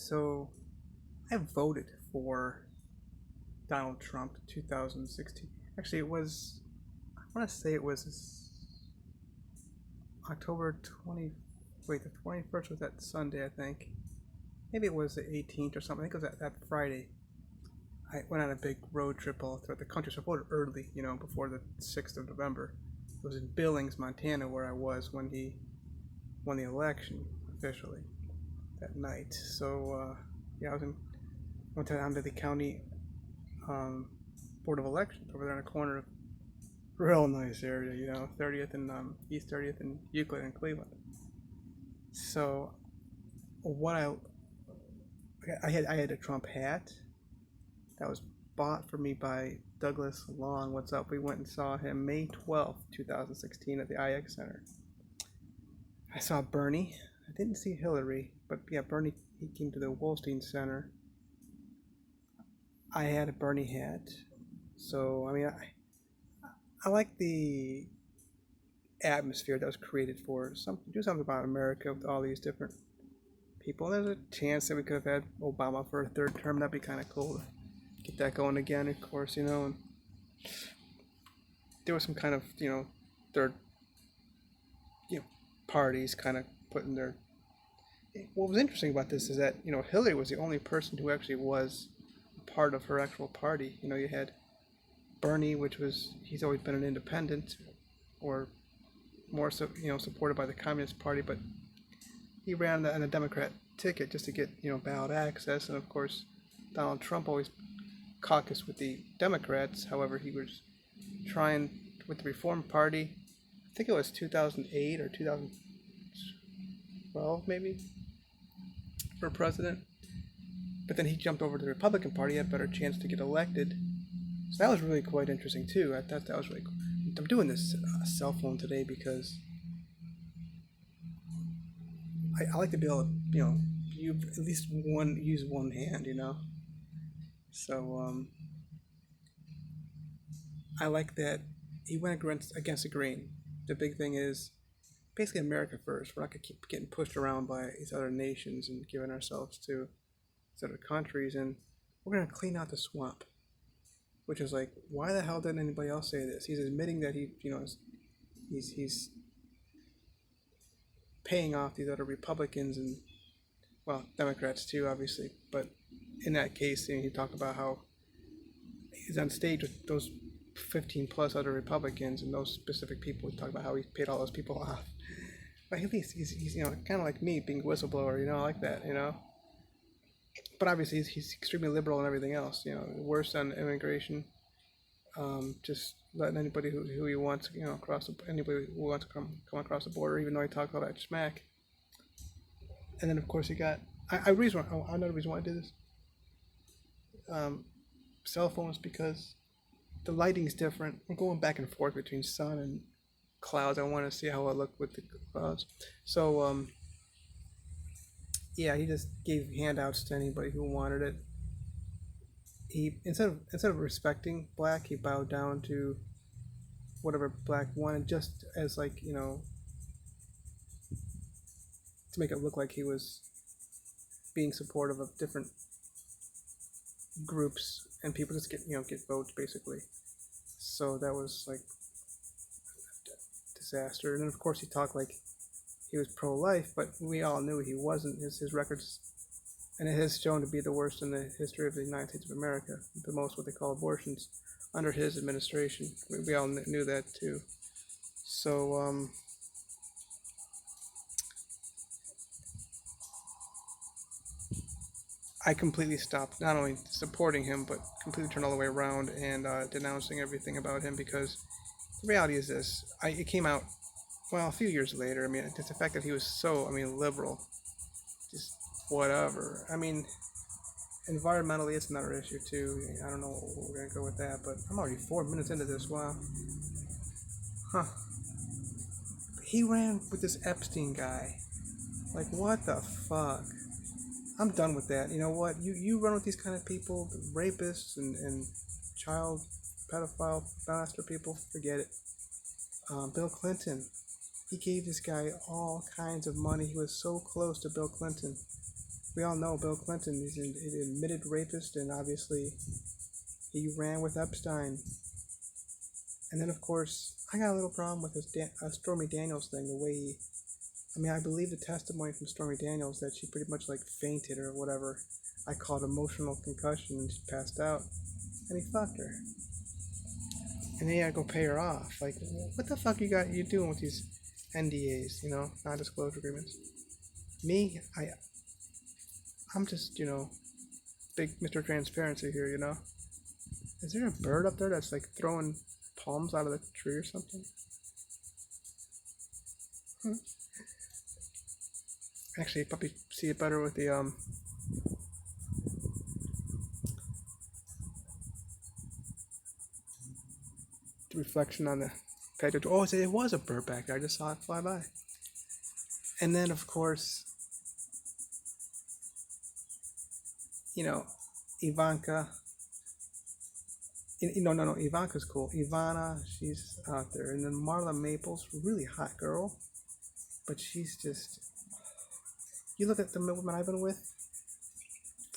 So I voted for Donald Trump 2016. Actually, it was, I want to say it was October 20. Wait, the 21st was that Sunday, I think. Maybe it was the 18th or something. I think it was that Friday. I went on a big road trip all throughout the country, so I voted early, before the 6th of November. It was in Billings, Montana, where I was when he won the election officially that night. So, yeah, went down to the county Board of Elections over there in the corner. Real nice area, 30th and East 30th and Euclid and Cleveland. So what I had a Trump hat that was bought for me by Douglas Long. What's up? We went and saw him May 12th, 2016 at the IX Center. I saw Bernie. I didn't see Hillary, but yeah, Bernie, he came to the Wolstein Center. I had a Bernie hat. So, I mean, I like the atmosphere that was created for do something about America with all these different people. There's a chance that we could have had Obama for a third term. That'd be kind of cool to get that going again, of course, and there was some kind of, third, parties kind of putting their. What was interesting about this is that, Hillary was the only person who actually was a part of her actual party. You had Bernie, he's always been an independent, or more so, supported by the Communist Party, but he ran on a Democrat ticket just to get, ballot access. And of course, Donald Trump always caucused with the Democrats. However, he was trying with the Reform Party. I think it was 2008 or 2012, maybe, for president. But then he jumped over to the Republican Party, had a better chance to get elected. So that was really quite interesting too. I thought that was really cool. I'm doing this cell phone today because I like to be able to, you at least use one hand, So I like that he went against the grain. The big thing is basically America first. We're not gonna keep getting pushed around by these other nations and giving ourselves to these other countries, and we're gonna clean out the swamp. Which is like, why the hell didn't anybody else say this? He's admitting that he's paying off these other Republicans and, well, Democrats too, obviously. But in that case, he talked about how he's on stage with those 15 plus other Republicans and those specific people. He talked about how he paid all those people off. But at least he's kind of like me, being a whistleblower. I like that. But obviously he's extremely liberal and everything else. Worse on immigration. Just letting anybody who he wants, anybody who wants to come across the border, even though he talks all that smack. And then of course he got. Another reason why I did this. Cell phones, because the lighting's different. I'm going back and forth between sun and clouds. I want to see how I look with the clouds. So yeah, he just gave handouts to anybody who wanted it. He instead of respecting black, he bowed down to whatever black wanted, just as like, to make it look like he was being supportive of different groups and people just get votes basically. So that was like a disaster. And then of course he talked like he was pro-life, but we all knew he wasn't. His records, and it has shown to be the worst in the history of the United States of America, the most what they call abortions under his administration. We all knew that too. So I completely stopped not only supporting him, but completely turned all the way around and denouncing everything about him, because the reality is this. It came out, well, a few years later. I mean, just the fact that he was so, liberal, just whatever. I mean, environmentally, it's another issue too. I don't know where we're gonna go with that, but I'm already 4 minutes into this. Wow. Huh. He ran with this Epstein guy. Like, what the fuck? I'm done with that. You know what? You run with these kind of people, the rapists and child pedophile molester people. Forget it. Bill Clinton. He gave this guy all kinds of money. He was so close to Bill Clinton. We all know Bill Clinton. He's an admitted rapist, and obviously he ran with Epstein. And then, of course, I got a little problem with this Stormy Daniels thing. The way I believe the testimony from Stormy Daniels that she pretty much like fainted or whatever. I called emotional concussion and she passed out. And he fucked her. And then he had to go pay her off. Like, what the fuck you doing with these NDAs, non-disclosure agreements? Me, I'm just, big Mr. Transparency here, Is there a bird up there that's like throwing palms out of the tree or something? Actually, you probably see it better with the reflection on the patio. Oh, it was a bird back there. I just saw it fly by. And then, of course, Ivanka. No, Ivanka's cool. Ivana, she's out there. And then Marla Maples, really hot girl. But she's just... You look at the women I've been with,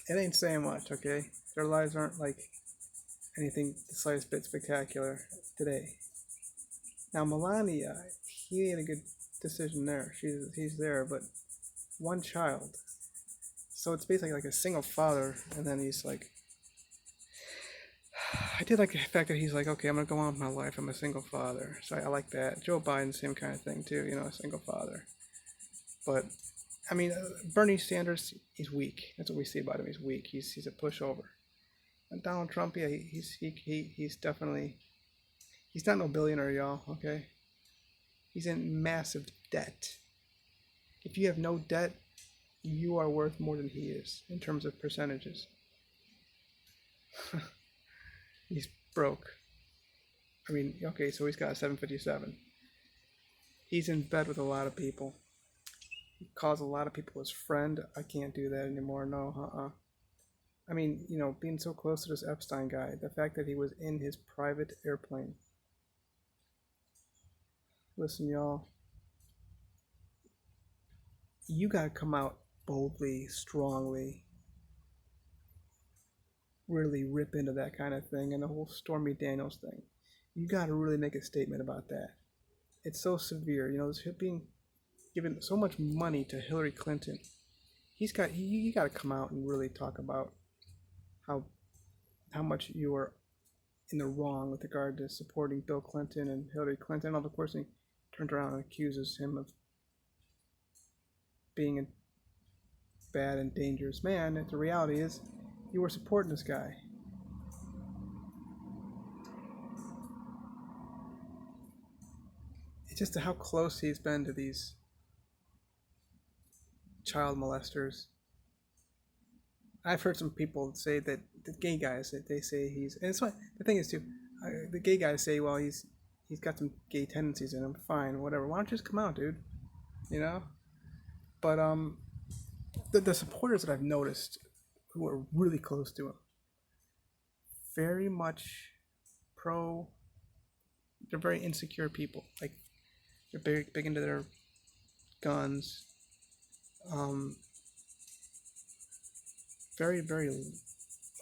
it ain't saying much, okay? Their lives aren't like anything the slightest bit spectacular today. Now, Melania, he made a good decision there. He's there, but one child. So it's basically like a single father, and then he's like... I did like the fact that he's like, okay, I'm going to go on with my life. I'm a single father. So I like that. Joe Biden, same kind of thing, too, a single father. But, Bernie Sanders, he's weak. That's what we see about him. He's weak. He's a pushover. And Donald Trump, yeah, he's definitely... He's not no billionaire, y'all, okay? He's in massive debt. If you have no debt, you are worth more than he is in terms of percentages. He's broke. Okay, so he's got a 757. He's in bed with a lot of people. He calls a lot of people his friend. I can't do that anymore. No, being so close to this Epstein guy, the fact that he was in his private airplane. Listen, y'all. You gotta come out boldly, strongly, really rip into that kind of thing, and the whole Stormy Daniels thing. You gotta really make a statement about that. It's so severe, this being given so much money to Hillary Clinton. You gotta come out and really talk about how much you are in the wrong with regard to supporting Bill Clinton and Hillary Clinton. Of course, he turns around and accuses him of being a bad and dangerous man. And the reality is, you were supporting this guy. It's just how close he's been to these child molesters. I've heard some people say that the gay guys, that they say he's... And it's what the thing is, too. The gay guys say, well, he's got some gay tendencies in him. Fine, whatever. Why don't you just come out, dude? But the supporters that I've noticed who are really close to him, very much they're very insecure people. Like, they're very big into their guns. Very, very,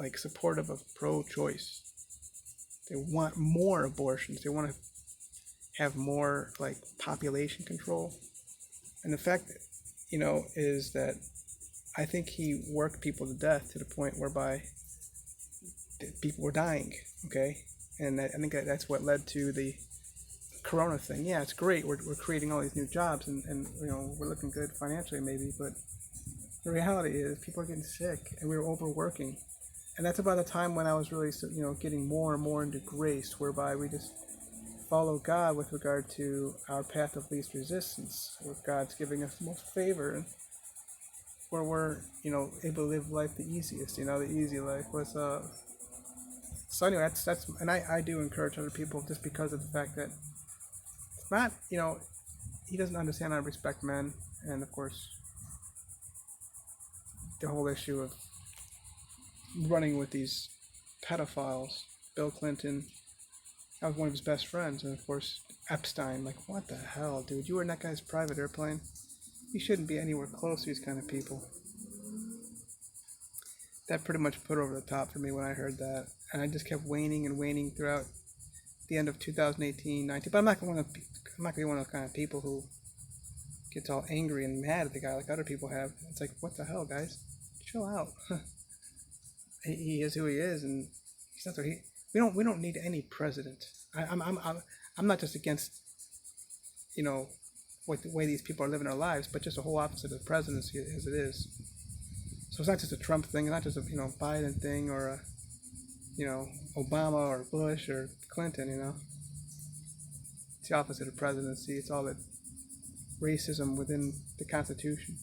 like, supportive of pro-choice. They want more abortions. They want to have more, like, population control. And the fact that, is that I think he worked people to death to the point whereby people were dying, okay? And I think that's what led to the corona thing. Yeah, it's great. We're creating all these new jobs and we're looking good financially maybe, but the reality is people are getting sick and we were overworking. And that's about the time when I was really, getting more and more into grace, whereby we just follow God with regard to our path of least resistance, where God's giving us the most favor, and where we're, able to live life the easiest, the easy life was, so anyway, that's, and I do encourage other people just because of the fact that it's not, he doesn't understand how to respect men, and of course, the whole issue of running with these pedophiles. Bill Clinton, that was one of his best friends, and of course, Epstein, like, what the hell, dude, you were in that guy's private airplane? You shouldn't be anywhere close to these kind of people. that pretty much put over the top for me when I heard that, and I just kept waning and waning throughout the end of 2018, 19. But I'm not going to be one of those kind of people who gets all angry and mad at the guy like other people have. It's like, what the hell, guys? Chill out. He is who he is, and he's not. We don't need any president. I'm not just against, you know, what the way these people are living their lives, but just the whole opposite of the presidency as it is. So it's not just a Trump thing, it's not just a Biden thing or a Obama or Bush or Clinton. It's the opposite of presidency. It's all that racism within the Constitution.